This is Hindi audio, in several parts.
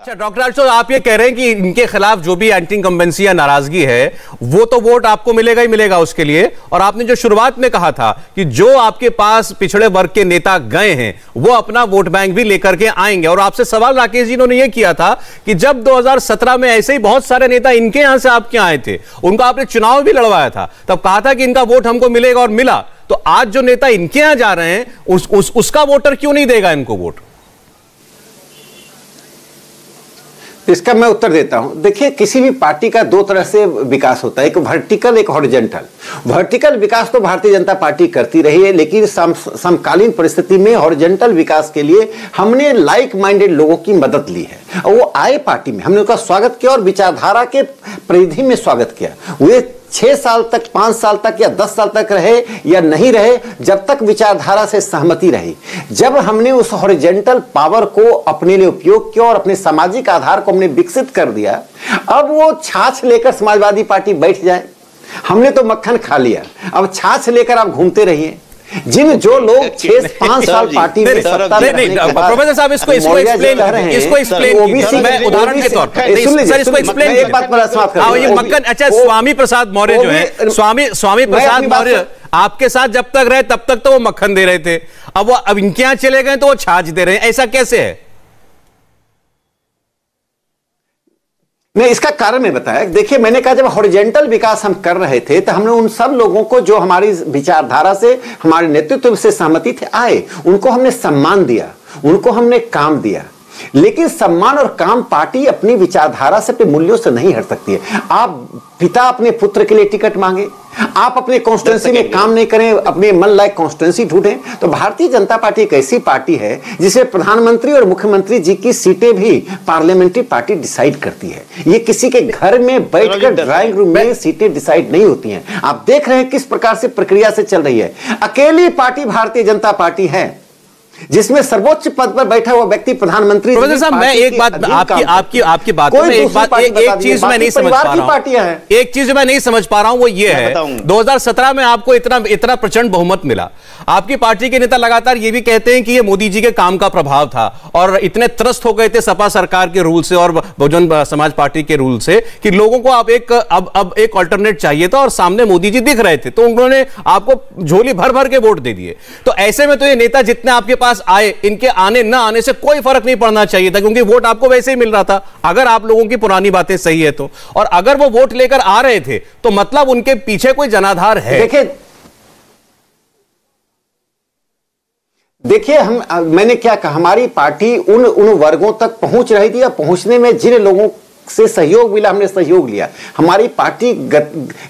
अच्छा डॉक्टर आशुतोष, आप ये कह रहे हैं कि इनके खिलाफ जो भी एंटी इनकम्बेंसी या नाराजगी है वो तो वोट आपको मिलेगा ही मिलेगा उसके लिए। और आपने जो शुरुआत में कहा था कि जो आपके पास पिछड़े वर्ग के नेता गए हैं वो अपना वोट बैंक भी लेकर के आएंगे। और आपसे सवाल राकेश जी ने यह किया था कि जब 2017 में ऐसे ही बहुत सारे नेता इनके यहां से आपके आए थे, उनका आपने चुनाव भी लड़वाया था, तब कहा था कि इनका वोट हमको मिलेगा और मिला। तो आज जो नेता इनके यहां जा रहे हैं उसका वोटर क्यों नहीं देगा इनको वोट? इसका मैं उत्तर देता हूं। देखिए, किसी भी पार्टी का दो तरह से विकास होता है, एक वर्टिकल, एक हॉरिजॉन्टल। वर्टिकल विकास तो भारतीय जनता पार्टी करती रही है, लेकिन समकालीन परिस्थिति में हॉरिजॉन्टल विकास के लिए हमने लाइक माइंडेड लोगों की मदद ली है और वो आए पार्टी में, हमने उनका स्वागत किया और विचारधारा के परिधि में स्वागत किया। वे 6 साल तक, 5 साल तक या 10 साल तक रहे या नहीं रहे, जब तक विचारधारा से सहमति रही। जब हमने उस हॉरिजॉन्टल पावर को अपने लिए उपयोग किया और अपने सामाजिक आधार को हमने विकसित कर दिया, अब वो छाछ लेकर समाजवादी पार्टी बैठ जाए। हमने तो मक्खन खा लिया, अब छाछ लेकर आप घूमते रहिए। जो लोग 6-5 साल पार्टी में सत्ता में रहने के बाद, प्रोफेसर साहब इसको एक्सप्लेन, मैं उदाहरण के तौर पर सर इसको एक्सप्लेन, एक बात पर समाप्त कर, ये मक्खन, अच्छा स्वामी प्रसाद मौर्य जो है, स्वामी प्रसाद मौर्य आपके साथ जब तक रहे तब तक तो वो मक्खन दे रहे थे, अब इनके यहां चले गए तो वो छाछ दे रहे हैं, ऐसा कैसे है? नहीं, इसका कारण मैं बताया। देखिए, मैंने कहा जब हॉरिजॉन्टल विकास हम कर रहे थे तो हमने उन सब लोगों को जो हमारी विचारधारा से, हमारे नेतृत्व से सहमति थे, आए, उनको हमने सम्मान दिया, उनको हमने काम दिया। लेकिन सम्मान और काम पार्टी अपनी विचारधारा से, अपने मूल्यों से नहीं हट सकती है। आप पिता अपने पुत्र के लिए टिकट मांगे, आप अपने कॉन्स्टिट्यूंसी में काम नहीं करें, अपने मन लायक कॉन्स्टिट्यूंसी ढूंढें। तो भारतीय जनता पार्टी एक ऐसी पार्टी है जिसे प्रधानमंत्री और मुख्यमंत्री जी की सीटें भी पार्लियामेंट्री पार्टी डिसाइड करती है। ये किसी के घर में बैठकर ड्राइंग रूम में सीटें डिसाइड नहीं होती हैं। आप देख रहे हैं किस प्रकार से प्रक्रिया से चल रही है। अकेली पार्टी भारतीय जनता पार्टी है जिसमें सर्वोच्च पद पर बैठा हुआ व्यक्ति प्रधानमंत्री। प्रोफेसर साहब, मैं एक बात आपकी बातों में एक चीज मैं नहीं समझ पा रहा हूं, एक चीज मैं नहीं समझ पा रहा हूं, वो ये है 2017 में आपको इतना प्रचंड बहुमत मिला। आपकी पार्टी के नेता लगातार ये भी कहते हैं कि ये मोदी जी के काम का प्रभाव था और इतने त्रस्त हो गए थे सपा सरकार के रूल से और बहुजन समाज पार्टी के रूल से कि लोगों को आप अब एक अल्टरनेट चाहिए था और सामने मोदी जी दिख रहे थे, तो उन्होंने आपको झोली भर भर के वोट दे दिए। तो ऐसे में तो ये नेता जितने आपके पास आए, इनके आने ना आने से कोई फर्क नहीं पड़ना चाहिए था, क्योंकि वोट आपको वैसे ही मिल रहा था, अगर आप लोगों की पुरानी बातें सही है तो। और अगर वो वोट लेकर आ रहे थे तो मतलब उनके पीछे कोई जनाधार है। देखिए, मैंने क्या कहा, हमारी पार्टी उन वर्गों तक पहुंच रही थी या पहुंचने में जिन लोगों से सहयोग मिला हमने सहयोग लिया। हमारी पार्टी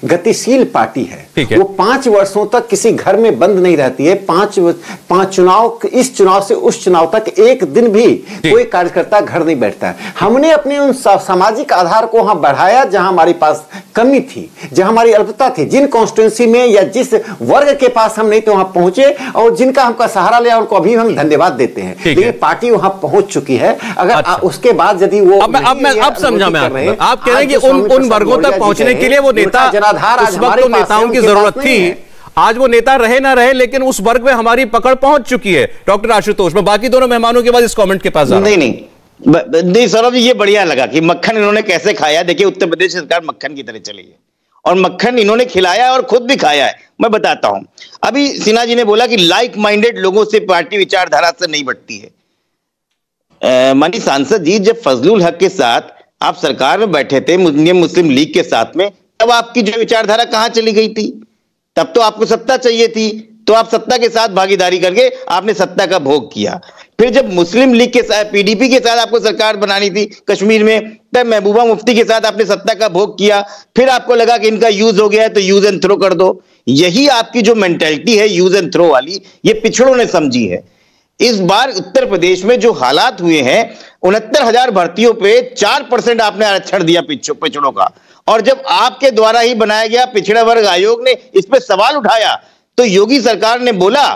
गतिशील पार्टी है। वो 5 वर्षों तक किसी घर में बंद नहीं रहती है। 5 चुनाव, इस चुनाव से उस चुनाव तक एक दिन भी कोई कार्यकर्ता घर नहीं बैठता है। हमने अपने उन सामाजिक आधार को वहां बढ़ाया जहां हमारे पास कमी थी, जहां हमारी अल्पता थी, जिन कॉन्स्टिट्यूंसी में या जिस वर्ग के पास हम नहीं थे वहां पहुंचे और जिनका हमका सहारा लिया उनको अभी हम धन्यवाद देते हैं। लेकिन पार्टी वहां पहुंच चुकी है। अगर उसके बाद यदि वो अब समझा आप कह रहे हैं कि उन वर्गों तक पहुंचने के लिए वो नेता, उस वक्त तो नेताओं की जरूरत थी, आज वो नेता रहे ना रहे लेकिन उस वर्ग में हमारी पकड़ पहुंच चुकी है। डॉक्टर आशुतोष, मैं बाकी दोनों मेहमानों के बाद इस कमेंट के पास नहीं सौरभ जी, ये बढ़िया लगा कि मक्खन इन्होंने कैसे खाया। देखिए, उत्तर प्रदेश सरकार मक्खन की तरह चली है और मक्खन इन्होंने खिलाया और खुद भी खाया है। मैं बताता हूं, अभी सिन्हा जी ने बोला कि लाइक माइंडेड लोगों से पार्टी विचारधारा से नहीं बढ़ती है। माननीय सांसद जी, जब फजलुल हक के साथ आप सरकार में बैठे थे, मुस्लिम लीग के साथ में, तब आपकी जो विचारधारा कहां चली गई थी? तब तो आपको सत्ता चाहिए थी, तो आप सत्ता के साथ भागीदारी करके आपने सत्ता का भोग किया। फिर जब मुस्लिम लीग के साथ, पीडीपी के साथ आपको सरकार बनानी थी कश्मीर में, तब महबूबा मुफ्ती के साथ आपने सत्ता का भोग किया। फिर आपको लगा कि इनका यूज हो गया है तो यूज एंड थ्रो कर दो। यही आपकी जो मेंटेलिटी है यूज एंड थ्रो वाली, ये पिछड़ों ने समझी है। इस बार उत्तर प्रदेश में जो हालात हुए हैं, 69,000 भर्तियों पे 4% आपने आरक्षण दिया पिछड़ों का, और जब आपके द्वारा ही बनाया गया पिछड़ा वर्ग आयोग ने इस पे सवाल उठाया तो योगी सरकार ने बोला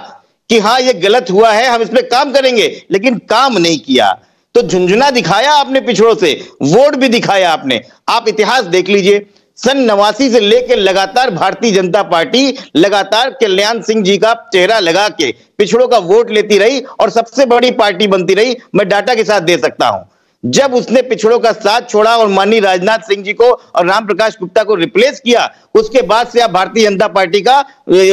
कि हाँ ये गलत हुआ है, हम इस पे काम करेंगे, लेकिन काम नहीं किया। तो झुंझुना दिखाया आपने पिछड़ों से, वोट भी दिखाया आपने। आप इतिहास देख लीजिए, सन 89 से लेकर लगातार भारतीय जनता पार्टी लगातार कल्याण सिंह जी का चेहरा लगा के पिछड़ों का वोट लेती रही और सबसे बड़ी पार्टी बनती रही। मैं डाटा के साथ दे सकता हूं। जब उसने पिछड़ों का साथ छोड़ा और माननीय राजनाथ सिंह जी को और रामप्रकाश गुप्ता को रिप्लेस किया, उसके बाद से आप भारतीय जनता पार्टी का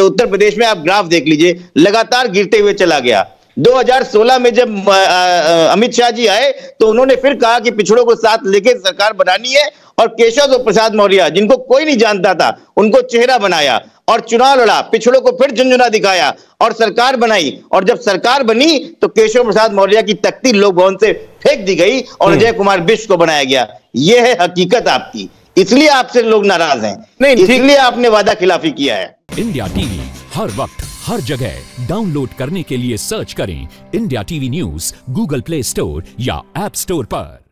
उत्तर प्रदेश में आप ग्राफ देख लीजिए, लगातार गिरते हुए चला गया। 2016 में जब अमित शाह जी आए तो उन्होंने फिर कहा कि पिछड़ों को साथ लेके सरकार बनानी है, और केशव प्रसाद मौर्य जिनको कोई नहीं जानता था उनको चेहरा बनाया और चुनाव लड़ा, पिछड़ों को फिर झुंझुना दिखाया और सरकार बनाई। और जब सरकार बनी तो केशव प्रसाद मौर्य की तख्ती लोक भवन से फेंक दी गई और अजय कुमार बिष्ट को बनाया गया। यह है हकीकत आपकी, इसलिए आपसे लोग नाराज हैं, इसलिए आपने वादा खिलाफी किया है। इंडिया टीवी हर वक्त हर जगह डाउनलोड करने के लिए सर्च करें India TV news Google play store या ऐप स्टोर पर।